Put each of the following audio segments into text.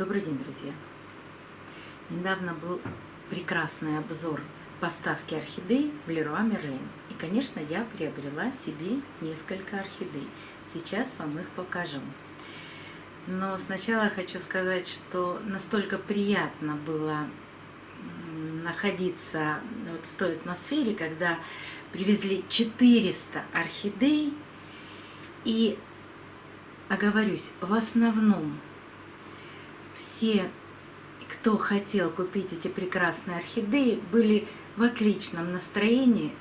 Добрый день, друзья! Недавно был прекрасный обзор поставки орхидей в Леруа Мерлен. И, конечно, я приобрела себе несколько орхидей. Сейчас вам их покажу. Но сначала хочу сказать, что настолько приятно было находиться вот в той атмосфере, когда привезли 400 орхидей. И, оговорюсь, в основном все, кто хотел купить эти прекрасные орхидеи, были в отличном настроении.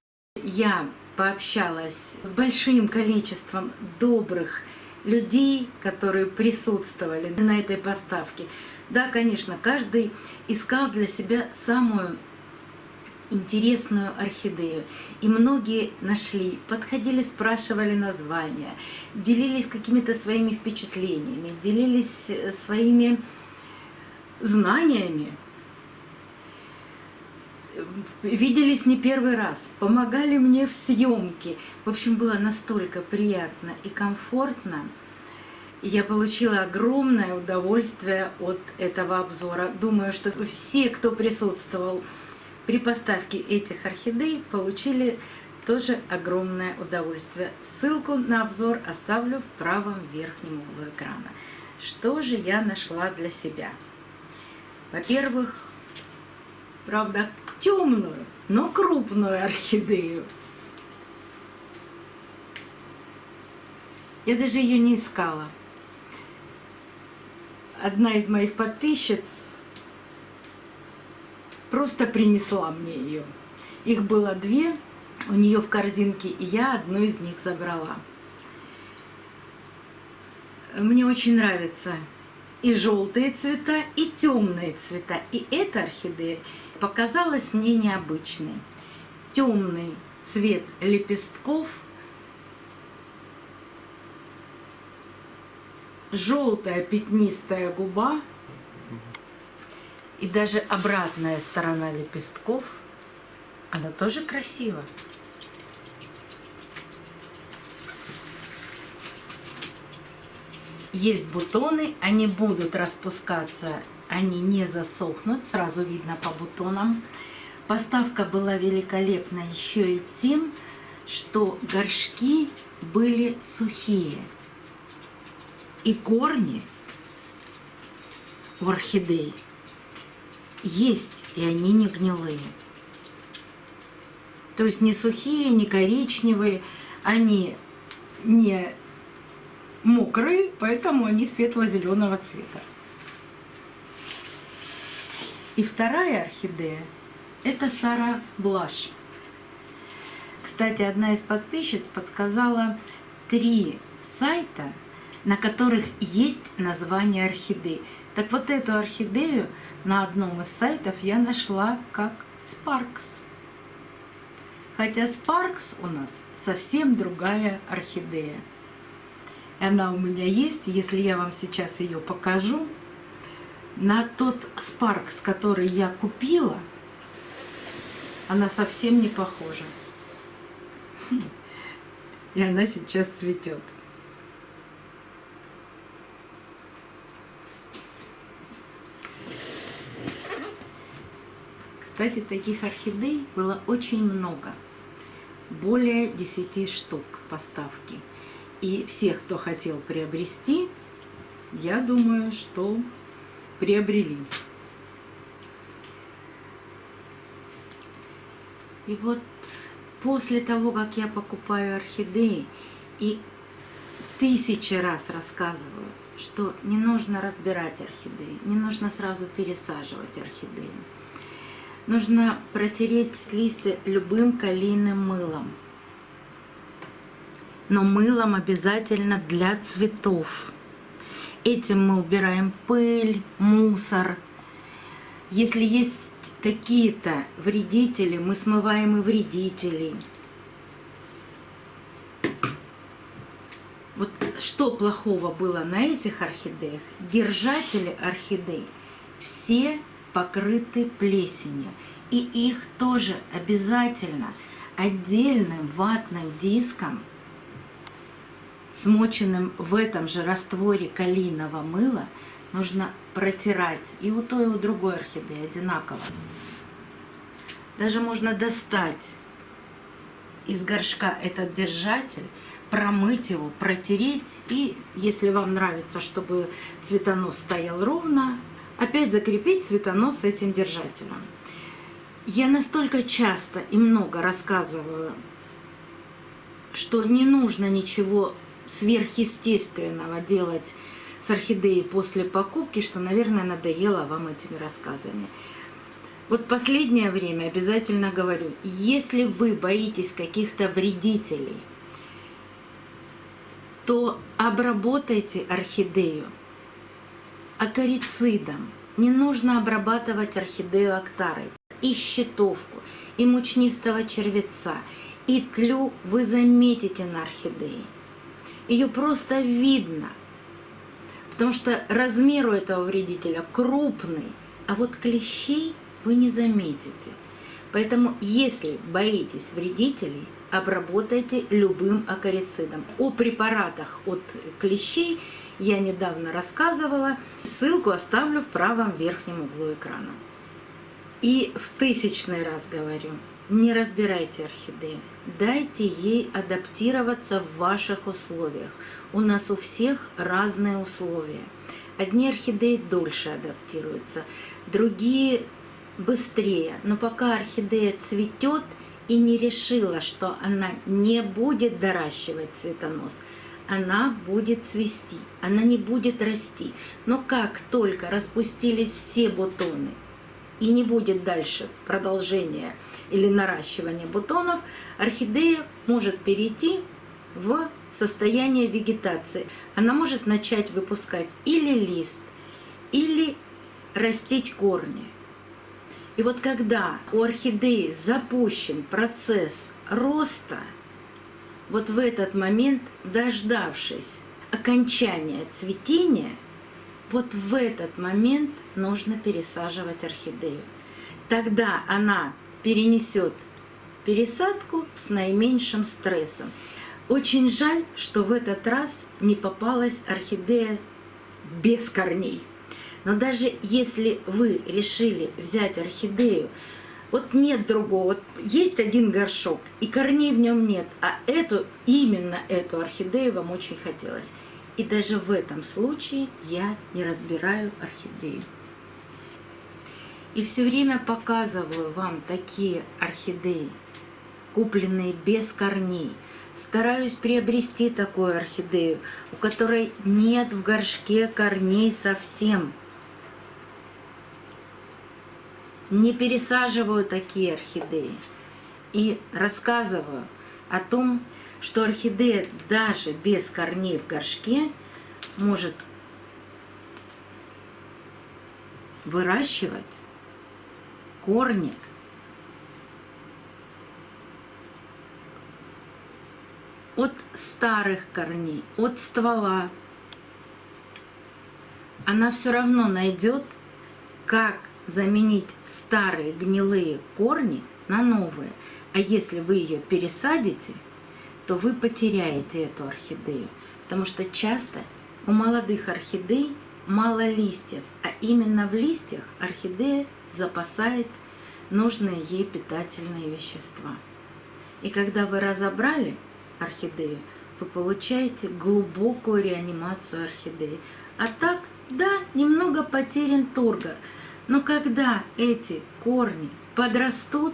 Я пообщалась с большим количеством добрых людей, которые присутствовали на этой поставке. Да, конечно, каждый искал для себя самую интересную орхидею. И многие нашли, подходили, спрашивали названия, делились какими-то своими впечатлениями, делились своими знаниями, виделись не первый раз, помогали мне в съемке. В общем, было настолько приятно и комфортно. И я получила огромное удовольствие от этого обзора. Думаю, что все, кто присутствовал при поставке этих орхидей, получили тоже огромное удовольствие. Ссылку на обзор оставлю в правом верхнем углу экрана. Что же я нашла для себя? Во-первых, правда, темную, но крупную орхидею. Я даже ее не искала. Одна из моих подписчиц просто принесла мне ее. Их было две у нее в корзинке, и я одну из них забрала. Мне очень нравится и желтые цвета, и темные цвета. И эта орхидея показалась мне необычной. Темный цвет лепестков, желтая пятнистая губа и даже обратная сторона лепестков. Она тоже красива. Есть бутоны, они будут распускаться, они не засохнут, сразу видно по бутонам. Поставка была великолепна еще и тем, что горшки были сухие. И корни у орхидей есть, и они не гнилые. То есть не сухие, не коричневые, они не мокрые, поэтому они светло-зеленого цвета. И вторая орхидея – это Сара Блаш. Кстати, одна из подписчиц подсказала 3 сайта, на которых есть название орхидей. Так вот, эту орхидею на одном из сайтов я нашла как Sparks. Хотя Sparks у нас совсем другая орхидея. Она у меня есть, если я вам сейчас ее покажу, на тот Sparks, который я купила, она совсем не похожа. И она сейчас цветет. Кстати, таких орхидей было очень много. Более 10 штук поставки. И всех, кто хотел приобрести, я думаю, что приобрели. И вот после того, как я покупаю орхидеи и 1000 раз рассказываю, что не нужно разбирать орхидеи, не нужно сразу пересаживать орхидеи. Нужно протереть листья любым калийным мылом. Но мылом обязательно для цветов. Этим мы убираем пыль, мусор. Если есть какие-то вредители, мы смываем и вредителей. Вот что плохого было на этих орхидеях? Держатели орхидей все покрыты плесенью. И их тоже обязательно отдельным ватным диском, смоченным в этом же растворе калийного мыла, нужно протирать и у той, и у другой орхидеи одинаково. Даже можно достать из горшка этот держатель, промыть его, протереть, и если вам нравится, чтобы цветонос стоял ровно, опять закрепить цветонос этим держателем. Я настолько часто и много рассказываю, что не нужно ничего сверхъестественного делать с орхидеей после покупки, что, наверное, надоело вам этими рассказами. Вот последнее время обязательно говорю, если вы боитесь каких-то вредителей, то обработайте орхидею акарицидом. Не нужно обрабатывать орхидею актарой. И щитовку, и мучнистого червеца, и тлю вы заметите на орхидее. Ее просто видно, потому что размер у этого вредителя крупный, а вот клещей вы не заметите. Поэтому, если боитесь вредителей, обработайте любым акарицидом. О препаратах от клещей я недавно рассказывала. Ссылку оставлю в правом верхнем углу экрана. И в 1000-й раз говорю, не разбирайте орхидею. Дайте ей адаптироваться в ваших условиях. У нас у всех разные условия. Одни орхидеи дольше адаптируются, другие быстрее. Но пока орхидея цветет и не решила, что она не будет доращивать цветонос, она будет цвести, она не будет расти. Но как только распустились все бутоны и не будет дальше продолжения или наращивания бутонов, орхидея может перейти в состояние вегетации. Она может начать выпускать или лист, или растить корни. И вот когда у орхидеи запущен процесс роста, вот в этот момент, дождавшись окончания цветения, вот в этот момент нужно пересаживать орхидею. Тогда она перенесет пересадку с наименьшим стрессом. Очень жаль, что в этот раз не попалась орхидея без корней. Но даже если вы решили взять орхидею, вот нет другого, вот есть один горшок, и корней в нем нет, а именно эту орхидею вам очень хотелось. И даже в этом случае я не разбираю орхидею. И все время показываю вам такие орхидеи, купленные без корней. Стараюсь приобрести такую орхидею, у которой нет в горшке корней совсем. Не пересаживаю такие орхидеи. И рассказываю о том, что орхидея даже без корней в горшке может выращивать корни от старых корней, от ствола. Она все равно найдет, как заменить старые гнилые корни на новые. А если вы ее пересадите, то вы потеряете эту орхидею. Потому что часто у молодых орхидей мало листьев, а именно в листьях орхидея запасает нужные ей питательные вещества. И когда вы разобрали орхидею, вы получаете глубокую реанимацию орхидеи. А так, да, немного потерян тургор. Но когда эти корни подрастут,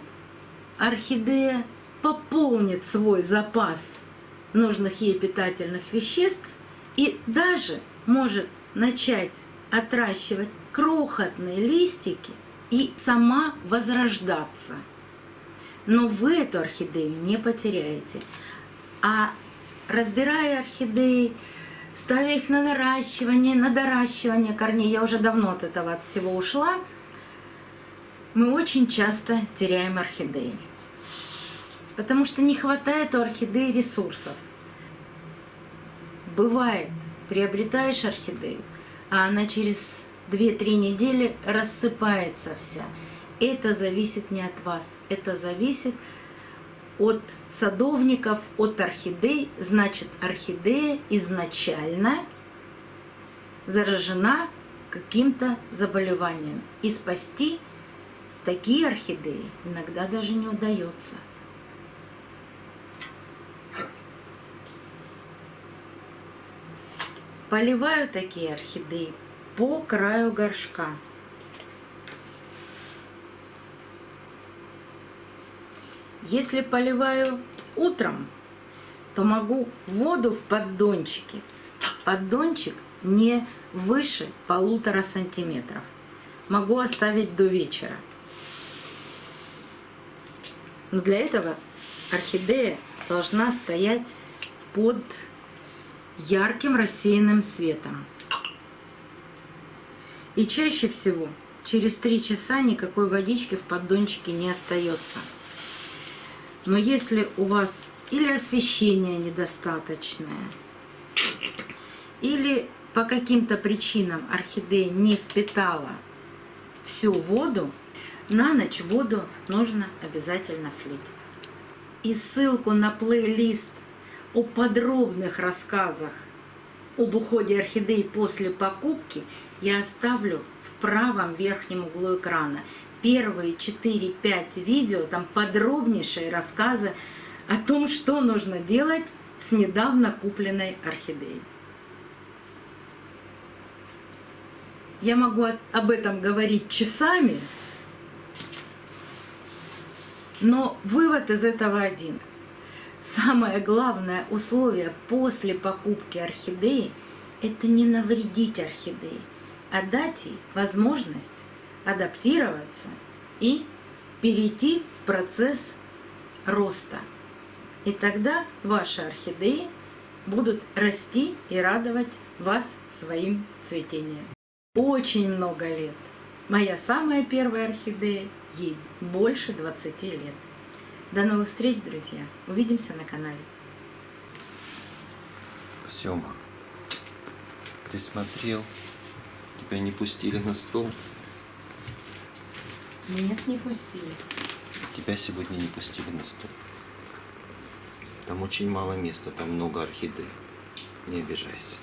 орхидея пополнит свой запас нужных ей питательных веществ и даже может начать отращивать крохотные листики и сама возрождаться. Но вы эту орхидею не потеряете. А разбирая орхидеи, ставя их на наращивание, на доращивание корней, я уже давно от этого от всего ушла, мы очень часто теряем орхидеи. Потому что не хватает у орхидеи ресурсов. Бывает, приобретаешь орхидею, а она через 2-3 недели рассыпается вся. Это зависит не от вас, это зависит от садовников, от орхидей. Значит, орхидея изначально заражена каким-то заболеванием. И спасти такие орхидеи иногда даже не удается. Поливаю такие орхидеи по краю горшка. Если поливаю утром, то могу воду в поддончике. Поддончик не выше 1,5 сантиметров. Могу оставить до вечера. Но для этого орхидея должна стоять под ярким рассеянным светом. И чаще всего через 3 часа никакой водички в поддончике не остается. Но если у вас или освещение недостаточное, или по каким-то причинам орхидея не впитала всю воду, на ночь воду нужно обязательно слить. И ссылку на плейлист о подробных рассказах об уходе орхидей после покупки я оставлю в правом верхнем углу экрана. Первые 4-5 видео, там подробнейшие рассказы о том, что нужно делать с недавно купленной орхидеей. Я могу об этом говорить часами, но вывод из этого один. Самое главное условие после покупки орхидеи – это не навредить орхидее, а дать ей возможность адаптироваться и перейти в процесс роста. И тогда ваши орхидеи будут расти и радовать вас своим цветением. Очень много лет. Моя самая первая орхидея, ей больше 20 лет. До новых встреч, друзья. Увидимся на канале. Сёма, ты смотрел? Тебя не пустили на стол? Нет, не пустили. Тебя сегодня не пустили на стол. Там очень мало места, там много орхидей. Не обижайся.